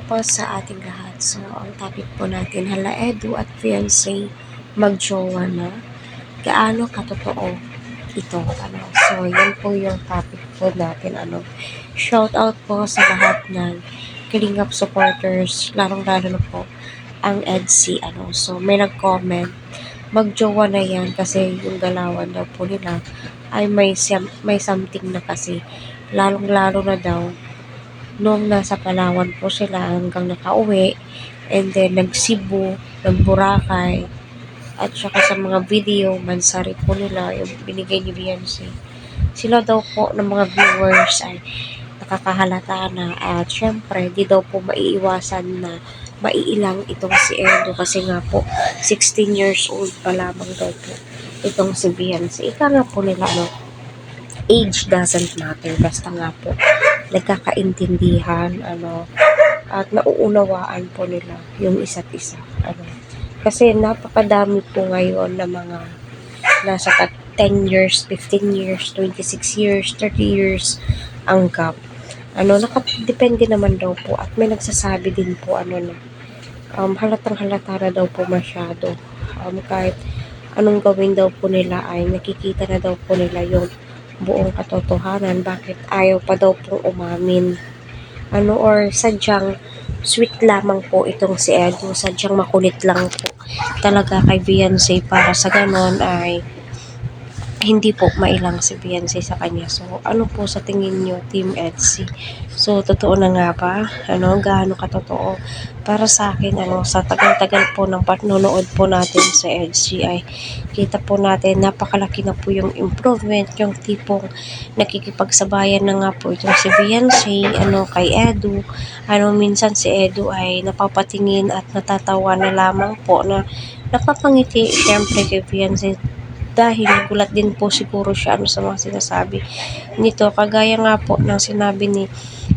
Po sa ating lahat. So, ang topic po natin, hala Edu at fiancé magjowa na. Gaano katotoo ito? So, yan po yung topic po natin. Shout out po sa lahat ng Kalingap supporters, lalong-lalo na po ang EDC. So, may nag-comment, magjowa na yan kasi yung galawan daw po nila ay may something na kasi. Lalong-lalo na daw nung nasa Palawan po sila hanggang nakauwi, and then nag-Cebu, nag-Boracay, at saka sa mga video, mansari po nila yung binigay ni Beyonce. Sila daw po ng mga viewers ay nakakahalata na, at syempre di daw po maiiwasan na maiilang itong si Edo kasi nga po 16 years old pa lamang daw po itong si Beyonce. Ika nga po nila, age doesn't matter, basta nga po nagkakaintindihan, at nauunawaan po nila yung isa't isa. Kasi napakadami po ngayon na mga nasa 10 years, 15 years, 26 years, 30 years ang gap. Nakadepende naman daw po, at may nagsasabi din po, halatang halata na daw po masyado. Kahit anong gawin daw po nila ay nakikita na daw po nila yung buong katotohanan, bakit ayaw pa daw pong umamin, or sadyang sweet lamang po itong si Edo, sadyang makulit lang po talaga kay Beyonce para sa ganon ay hindi po mailang si Beyonce sa kanya. So, ano po sa tingin nyo, Team EDC? So, totoo na nga ba? Gaano katotoo? Para sa akin, sa tagal-tagal po ng panonood po natin sa EDC ay kita po natin, napakalaki na po yung improvement, yung tipong nakikipagsabayan na nga po itong si Beyonce, kay Edu. Minsan si Edu ay napapatingin at natatawa na lamang po na napapangiti syempre kay Beyonce, dahil nagulat din po siguro siya sa mga sinasabi nito. Kagaya nga po ng sinabi ni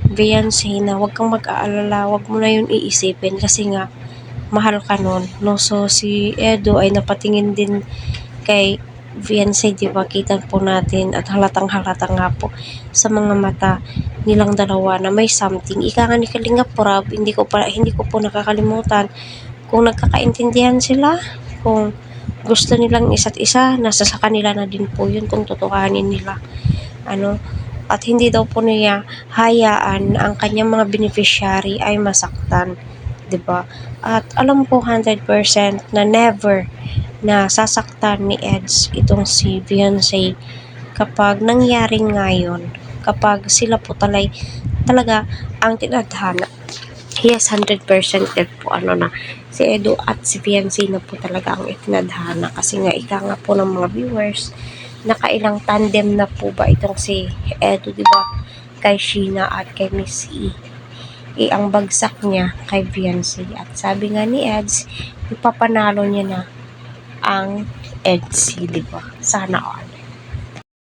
Beyonce na huwag kang mag-aalala, huwag mo na yun iisipin kasi nga mahal ka nun, no? So si Edo ay napatingin din kay Beyonce, di ba? Kita po natin at halatang halata nga po sa mga mata nilang dalawa na may something. Ika nga ni Kalingap Prab, hindi ko po nakakalimutan kung nagkakaintindihan sila, kung gusto nilang isa't isa, nasa sa kanila na din po yun kung totohanin nila. At hindi daw po niya hayaan ang kanyang mga beneficiary ay masaktan, 'di ba? At alam ko 100% na never na sasaktan ni Eds itong si Beyonce kapag nangyaring ngayon, kapag sila po talaga ang tinadhana. Yes, 100% din po na si Edo at si Beyonce na po talaga ang itinadhana, kasi nga ika nga po ng mga viewers, nakailang tandem na po ba itong si Edo, di ba? Kay Sheena at kay Miss E. Ang bagsak niya kay Beyonce, at sabi nga ni Eds, ipapanalo niya na ang EDC, di ba? Sana all.